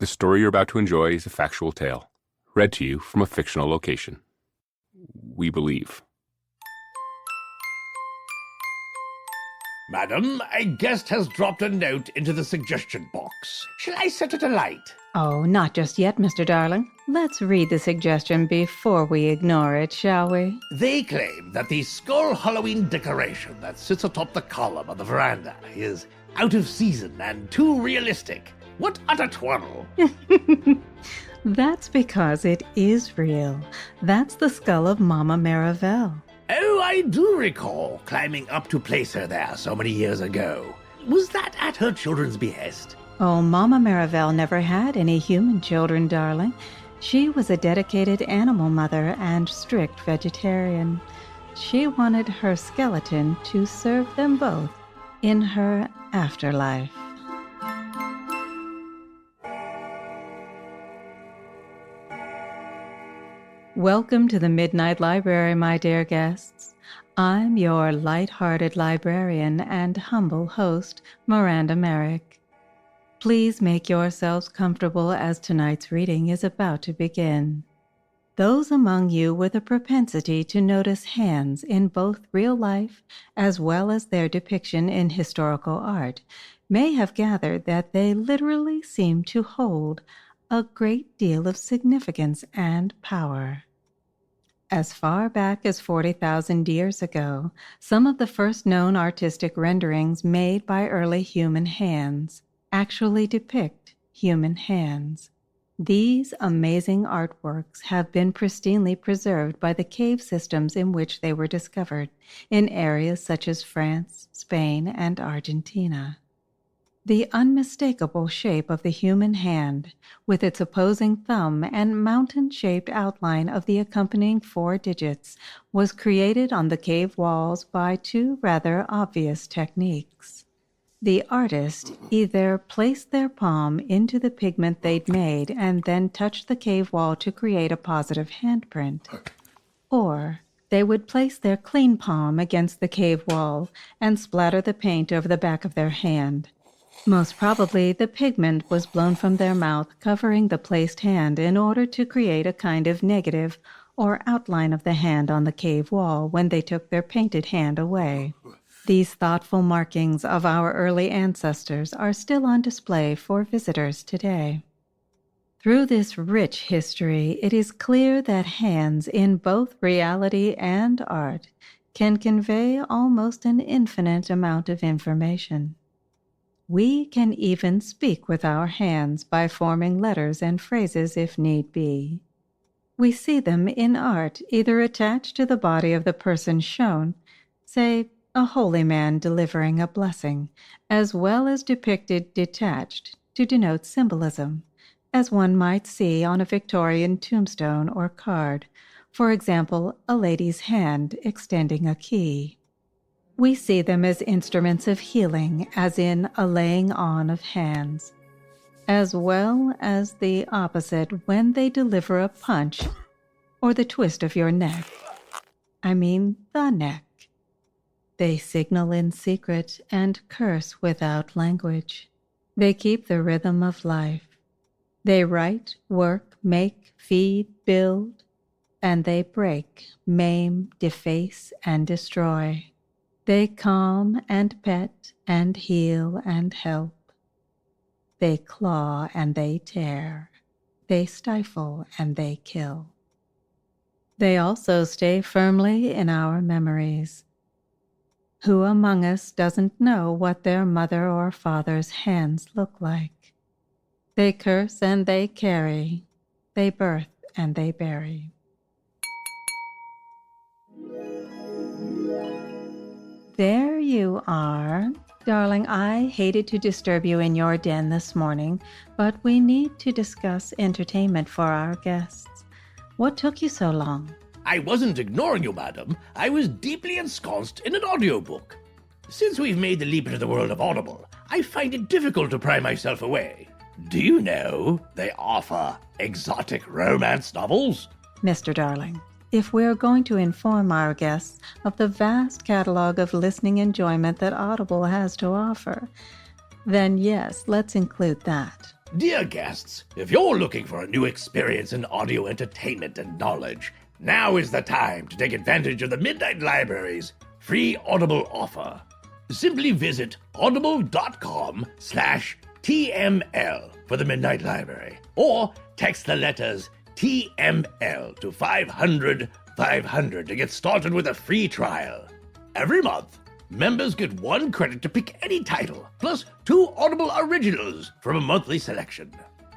The story you're about to enjoy is a factual tale, read to you from a fictional location. We believe. Madam, a guest has dropped a note into the suggestion box. Shall I set it alight? Oh, not just yet, Mr. Darling. Let's read the suggestion before we ignore it, shall we? They claim that the skull Halloween decoration that sits atop the column of the veranda is out of season and too realistic. What utter twaddle! That's because it is real. That's the skull of Mama Marivelle. Oh, I do recall climbing up to place her there so many years ago. Was that at her children's behest? Oh, Mama Marivelle never had any human children, darling. She was a dedicated animal mother and strict vegetarian. She wanted her skeleton to serve them both in her afterlife. Welcome to the Midnight Library, my dear guests. I'm your light-hearted librarian and humble host, Miranda Merrick. Please make yourselves comfortable as tonight's reading is about to begin. Those among you with a propensity to notice hands in both real life as well as their depiction in historical art may have gathered that they literally seem to hold a great deal of significance and power. As far back as 40,000 years ago, some of the first known artistic renderings made by early human hands actually depict human hands. These amazing artworks have been pristinely preserved by the cave systems in which they were discovered in areas such as France, Spain, and Argentina. The unmistakable shape of the human hand, with its opposing thumb and mountain-shaped outline of the accompanying 4 digits, was created on the cave walls by 2 rather obvious techniques. The artist either placed their palm into the pigment they'd made and then touched the cave wall to create a positive handprint, or they would place their clean palm against the cave wall and splatter the paint over the back of their hand. Most probably, the pigment was blown from their mouth, covering the placed hand in order to create a kind of negative or outline of the hand on the cave wall when they took their painted hand away. These thoughtful markings of our early ancestors are still on display for visitors today. Through this rich history, it is clear that hands in both reality and art can convey almost an infinite amount of information. We can even speak with our hands by forming letters and phrases if need be. We see them in art either attached to the body of the person shown, say a holy man delivering a blessing, as well as depicted detached to denote symbolism, as one might see on a Victorian tombstone or card, for example, a lady's hand extending a key. We see them as instruments of healing, as in a laying on of hands, as well as the opposite when they deliver a punch or the twist of your neck. I mean the neck. They signal in secret and curse without language. They keep the rhythm of life. They write, work, make, feed, build, and they break, maim, deface, and destroy. They calm and pet and heal and help. They claw and they tear. They stifle and they kill. They also stay firmly in our memories. Who among us doesn't know what their mother or father's hands look like? They curse and they carry. They birth and they bury. There you are. Darling, I hated to disturb you in your den this morning, but we need to discuss entertainment for our guests. What took you so long? I wasn't ignoring you, madam. I was deeply ensconced in an audiobook. Since we've made the leap into the world of Audible, I find it difficult to pry myself away. Do you know they offer exotic romance novels? Mr. Darling, if we're going to inform our guests of the vast catalog of listening enjoyment that Audible has to offer, then yes, let's include that. Dear guests, if you're looking for a new experience in audio entertainment and knowledge, now is the time to take advantage of the Midnight Library's free Audible offer. Simply visit audible.com/TML for the Midnight Library, or text the letters TML to 500 500 to get started with a free trial. Every month, members get 1 credit to pick any title, plus 2 Audible originals from a monthly selection.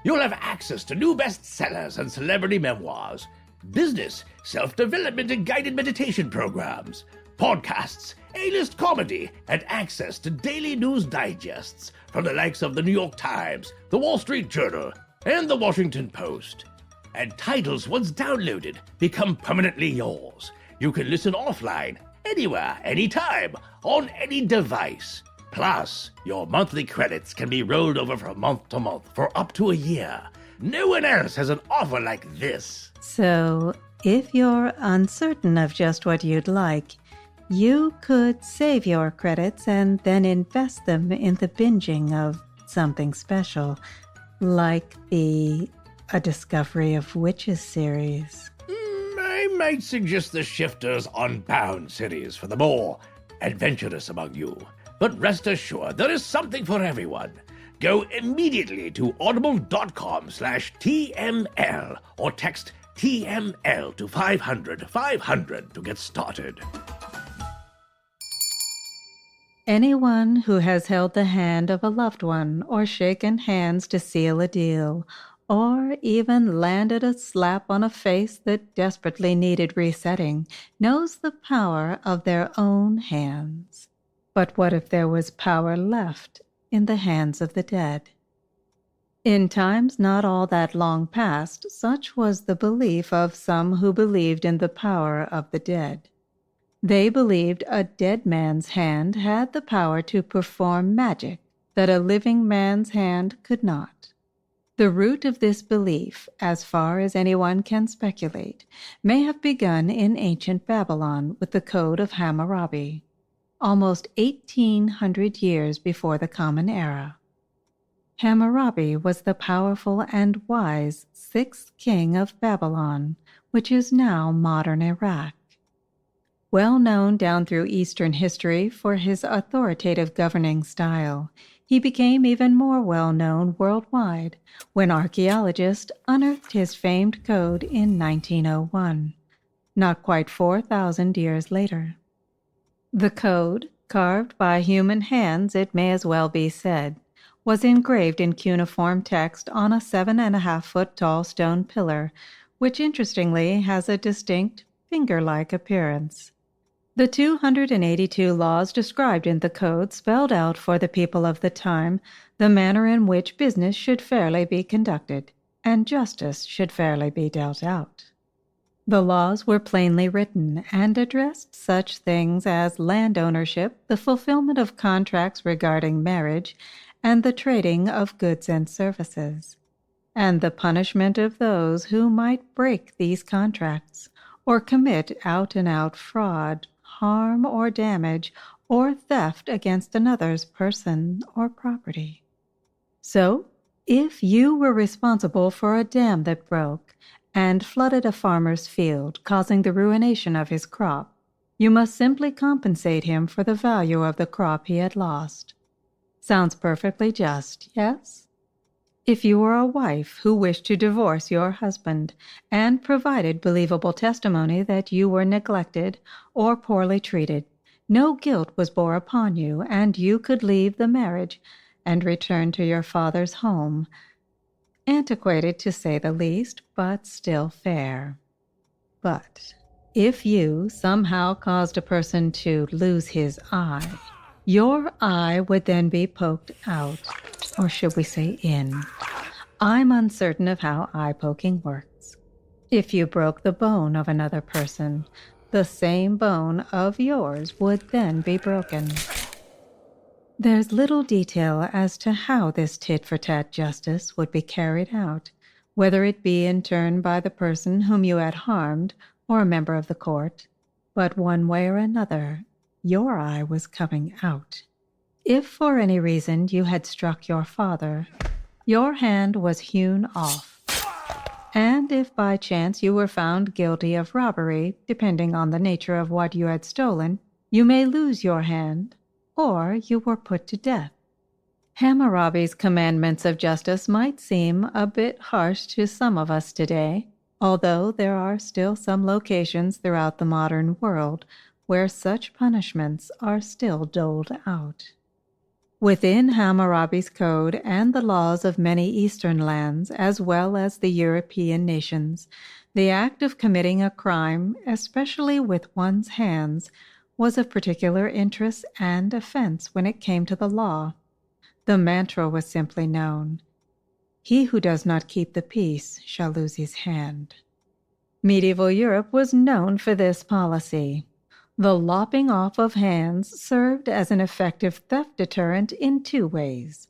You'll have access to new bestsellers and celebrity memoirs, business, self-development and guided meditation programs, podcasts, A-list comedy, and access to daily news digests from the likes of the New York Times, the Wall Street Journal, and the Washington Post. And titles once downloaded become permanently yours. You can listen offline, anywhere, anytime, on any device. Plus, your monthly credits can be rolled over from month to month for up to a year. No one else has an offer like this. So, if you're uncertain of just what you'd like, you could save your credits and then invest them in the binging of something special, like the A Discovery of Witches series. I might suggest the Shifters Unbound series for the more adventurous among you. But rest assured, there is something for everyone. Go immediately to audible.com/TML or text TML to 500 500 to get started. Anyone who has held the hand of a loved one or shaken hands to seal a deal, or even landed a slap on a face that desperately needed resetting, knows the power of their own hands. But what if there was power left in the hands of the dead? In times not all that long past, such was the belief of some who believed in the power of the dead. They believed a dead man's hand had the power to perform magic that a living man's hand could not. The root of this belief, as far as anyone can speculate, may have begun in ancient Babylon with the Code of Hammurabi, almost 1,800 years before the Common Era. Hammurabi was the powerful and wise 6th king of Babylon, which is now modern Iraq. Well known down through Eastern history for his authoritative governing style, he became even more well-known worldwide when archaeologists unearthed his famed code in 1901, not quite 4,000 years later. The code, carved by human hands it may as well be said, was engraved in cuneiform text on a 7.5-foot tall stone pillar, which interestingly has a distinct finger-like appearance. The 282 laws described in the code spelled out for the people of the time the manner in which business should fairly be conducted, and justice should fairly be dealt out. The laws were plainly written and addressed such things as land ownership, the fulfillment of contracts regarding marriage, and the trading of goods and services, and the punishment of those who might break these contracts or commit out-and-out fraud, harm or damage, or theft against another's person or property. So, if you were responsible for a dam that broke and flooded a farmer's field, causing the ruination of his crop, you must simply compensate him for the value of the crop he had lost. Sounds perfectly just, yes? If you were a wife who wished to divorce your husband and provided believable testimony that you were neglected or poorly treated, no guilt was bore upon you, and you could leave the marriage and return to your father's home. Antiquated to say the least, but still fair. But if you somehow caused a person to lose his eye, your eye would then be poked out, or should we say in. I'm uncertain of how eye poking works. If you broke the bone of another person, the same bone of yours would then be broken. There's little detail as to how this tit-for-tat justice would be carried out, whether it be in turn by the person whom you had harmed or a member of the court, but one way or another, your eye was coming out. If for any reason you had struck your father, your hand was hewn off. And if by chance you were found guilty of robbery, depending on the nature of what you had stolen, you may lose your hand, or you were put to death. Hammurabi's commandments of justice might seem a bit harsh to some of us today, although there are still some locations throughout the modern world where such punishments are still doled out. Within Hammurabi's code and the laws of many Eastern lands, as well as the European nations, the act of committing a crime, especially with one's hands, was of particular interest and offense when it came to the law. The mantra was simply known: "He who does not keep the peace shall lose his hand." Medieval Europe was known for this policy. The lopping off of hands served as an effective theft deterrent in two ways.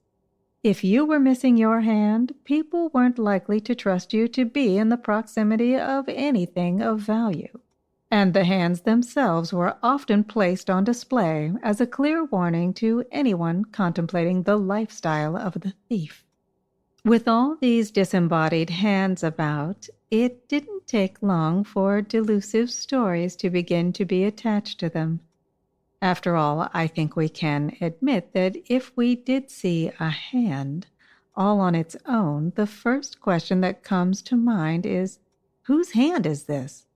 If you were missing your hand, people weren't likely to trust you to be in the proximity of anything of value. And the hands themselves were often placed on display as a clear warning to anyone contemplating the lifestyle of the thief. With all these disembodied hands about, it didn't take long for delusive stories to begin to be attached to them. After all, I think we can admit that if we did see a hand, all on its own, the first question that comes to mind is, whose hand is this?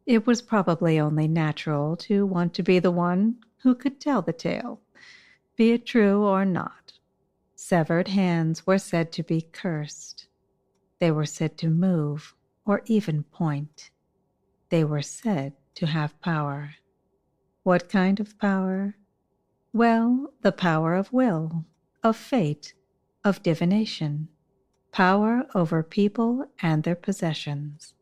It was probably only natural to want to be the one who could tell the tale, be it true or not. Severed hands were said to be cursed. They were said to move or even point. They were said to have power. What kind of power? Well, the power of will, of fate, of divination, power over people and their possessions.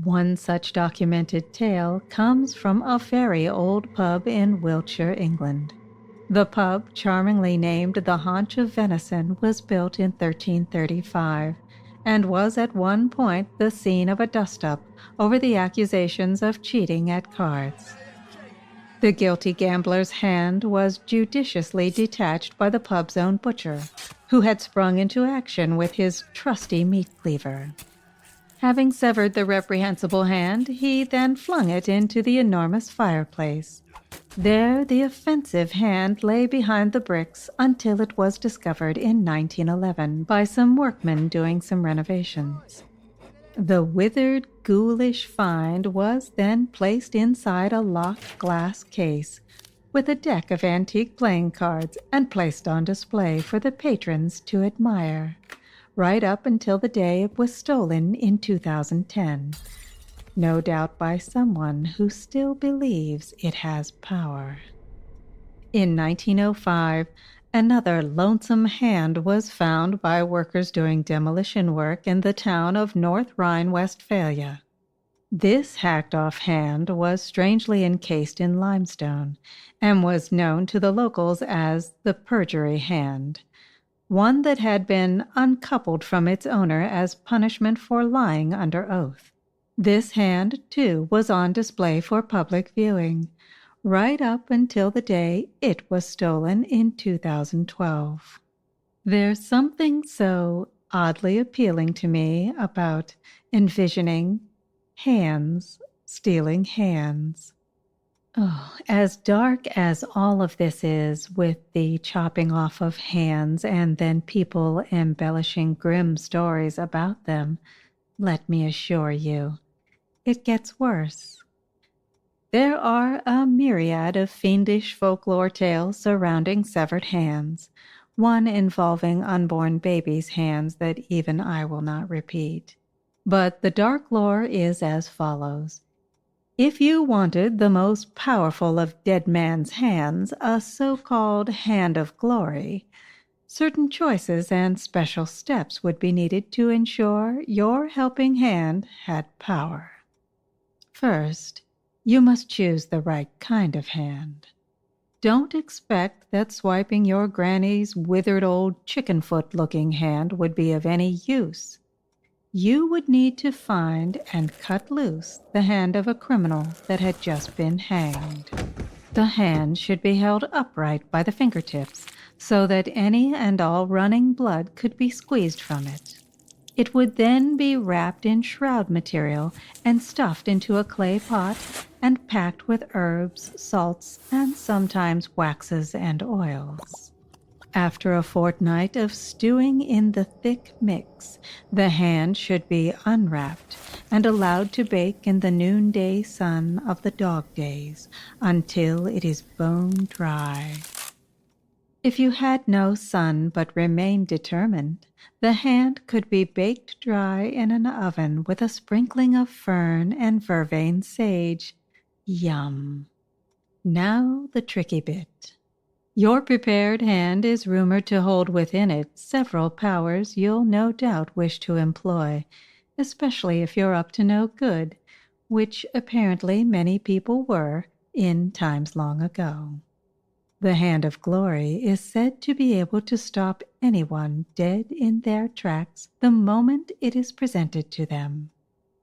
One such documented tale comes from a very old pub in Wiltshire, England. The pub, charmingly named the Haunch of Venison, was built in 1335 and was at one point the scene of a dust-up over the accusations of cheating at cards. The guilty gambler's hand was judiciously detached by the pub's own butcher, who had sprung into action with his trusty meat cleaver. Having severed the reprehensible hand, he then flung it into the enormous fireplace. There the offensive hand lay behind the bricks until it was discovered in 1911 by some workmen doing some renovations. The withered, ghoulish find was then placed inside a locked glass case with a deck of antique playing cards and placed on display for the patrons to admire, right up until the day it was stolen in 2010. No doubt by someone who still believes it has power. In 1905, another lonesome hand was found by workers doing demolition work in the town of North Rhine-Westphalia. This hacked-off hand was strangely encased in limestone and was known to the locals as the perjury hand, one that had been uncoupled from its owner as punishment for lying under oath. This hand, too, was on display for public viewing, right up until the day it was stolen in 2012. There's something so oddly appealing to me about envisioning hands stealing hands. Oh, as dark as all of this is, with the chopping off of hands and then people embellishing grim stories about them, let me assure you, it gets worse. There are a myriad of fiendish folklore tales surrounding severed hands, one involving unborn babies' hands that even I will not repeat. But the dark lore is as follows. If you wanted the most powerful of dead man's hands, a so-called hand of glory, certain choices and special steps would be needed to ensure your helping hand had power. First, you must choose the right kind of hand. Don't expect that swiping your granny's withered old chicken-foot-looking hand would be of any use. You would need to find and cut loose the hand of a criminal that had just been hanged. The hand should be held upright by the fingertips so that any and all running blood could be squeezed from it. It would then be wrapped in shroud material and stuffed into a clay pot and packed with herbs, salts, and sometimes waxes and oils. After a fortnight of stewing in the thick mix, the hand should be unwrapped and allowed to bake in the noonday sun of the dog days until it is bone dry. If you had no sun but remained determined, the hand could be baked dry in an oven with a sprinkling of fern and vervain sage. Yum! Now the tricky bit. Your prepared hand is rumored to hold within it several powers you'll no doubt wish to employ, especially if you're up to no good, which apparently many people were in times long ago. The Hand of Glory is said to be able to stop anyone dead in their tracks the moment it is presented to them.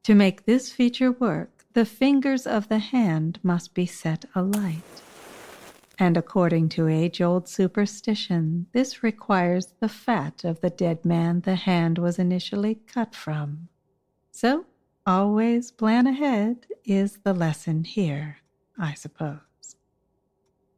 To make this feature work, the fingers of the hand must be set alight. And according to age-old superstition, this requires the fat of the dead man the hand was initially cut from. So, always plan ahead is the lesson here, I suppose.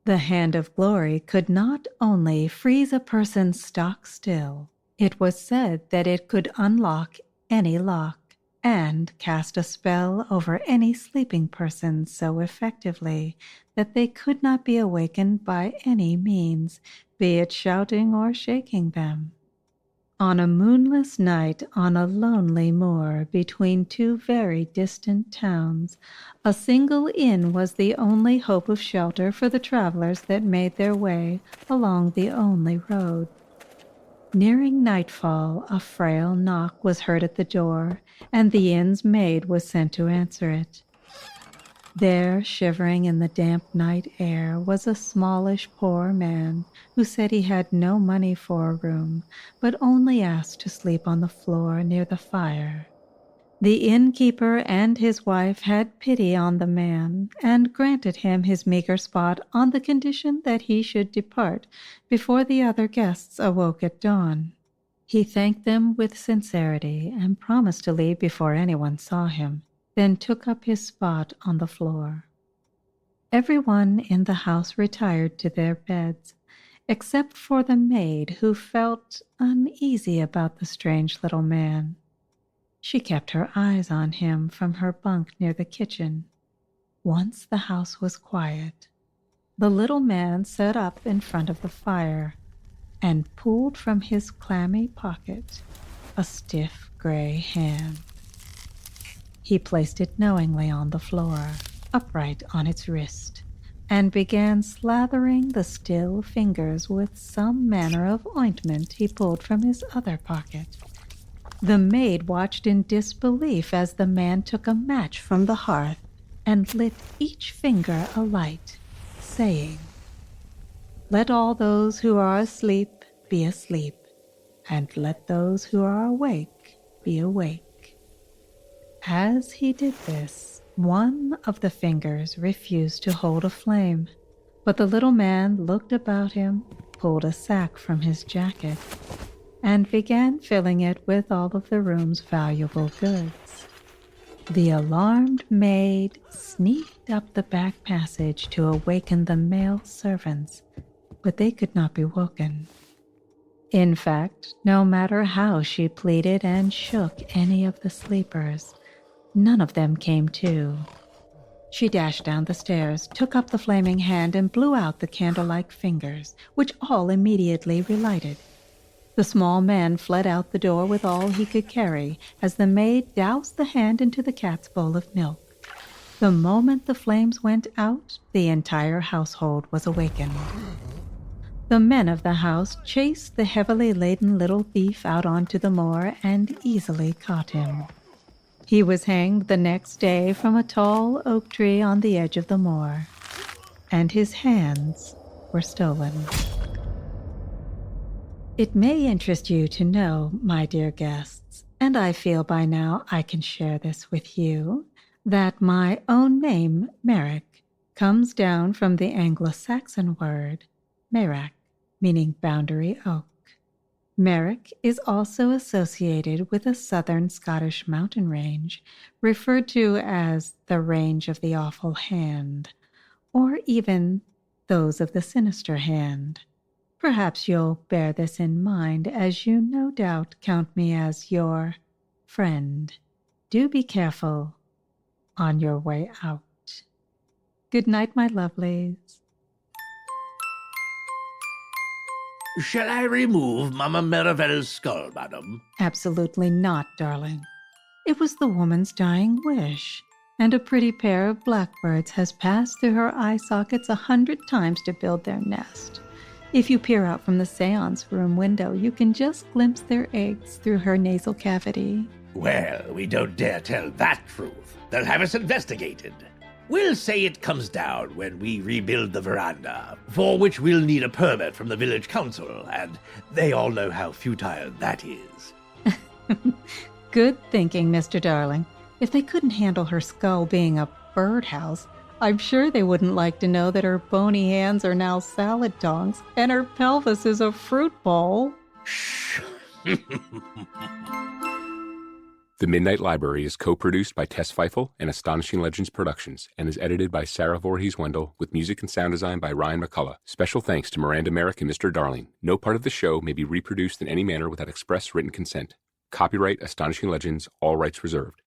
The Hand of Glory could not only freeze a person stock still, it was said that it could unlock any lock and cast a spell over any sleeping person so effectively that they could not be awakened by any means, be it shouting or shaking them. On a moonless night on a lonely moor between two very distant towns, a single inn was the only hope of shelter for the travelers that made their way along the only road. Nearing nightfall, a frail knock was heard at the door, and the inn's maid was sent to answer it. There, shivering in the damp night air, was a smallish poor man who said he had no money for a room, but only asked to sleep on the floor near the fire. The innkeeper and his wife had pity on the man and granted him his meager spot on the condition that he should depart before the other guests awoke at dawn. He thanked them with sincerity and promised to leave before anyone saw him, then took up his spot on the floor. Everyone in the house retired to their beds, except for the maid, who felt uneasy about the strange little man. She kept her eyes on him from her bunk near the kitchen. Once the house was quiet, the little man sat up in front of the fire and pulled from his clammy pocket a stiff gray hand. He placed it knowingly on the floor, upright on its wrist, and began slathering the still fingers with some manner of ointment he pulled from his other pocket. The maid watched in disbelief as the man took a match from the hearth and lit each finger alight, saying, "Let all those who are asleep be asleep, and let those who are awake be awake." As he did this, one of the fingers refused to hold a flame, but the little man looked about him, pulled a sack from his jacket, and began filling it with all of the room's valuable goods. The alarmed maid sneaked up the back passage to awaken the male servants, but they could not be woken. In fact, no matter how she pleaded and shook any of the sleepers, none of them came to. She dashed down the stairs, took up the flaming hand, and blew out the candle-like fingers, which all immediately relighted. The small man fled out the door with all he could carry, as the maid doused the hand into the cat's bowl of milk. The moment the flames went out, the entire household was awakened. The men of the house chased the heavily laden little thief out onto the moor and easily caught him. He was hanged the next day from a tall oak tree on the edge of the moor, and his hands were stolen. It may interest you to know, my dear guests, and I feel by now I can share this with you, that my own name, Merrick, comes down from the Anglo-Saxon word merach, meaning boundary oak. Merrick is also associated with a southern Scottish mountain range, referred to as the Range of the Awful Hand, or even those of the Sinister Hand. Perhaps you'll bear this in mind, as you no doubt count me as your friend. Do be careful on your way out. Good night, my lovelies. Shall I remove Mamma Merivale's skull, madam? Absolutely not, darling. It was the woman's dying wish, and a pretty pair of blackbirds has passed through her eye sockets 100 times to build their nest. If you peer out from the seance room window, you can just glimpse their eggs through her nasal cavity. Well, we don't dare tell that truth. They'll have us investigated. We'll say it comes down when we rebuild the veranda, for which we'll need a permit from the village council, and they all know how futile that is. Good thinking, Mr. Darling. If they couldn't handle her skull being a birdhouse, I'm sure they wouldn't like to know that her bony hands are now salad tongs and her pelvis is a fruit bowl. Shh. The Midnight Library is co-produced by Tess Feifel and Astonishing Legends Productions and is edited by Sarah Voorhees-Wendell with music and sound design by Ryan McCullough. Special thanks to Miranda Merrick and Mr. Darling. No part of the show may be reproduced in any manner without express written consent. Copyright Astonishing Legends, all rights reserved.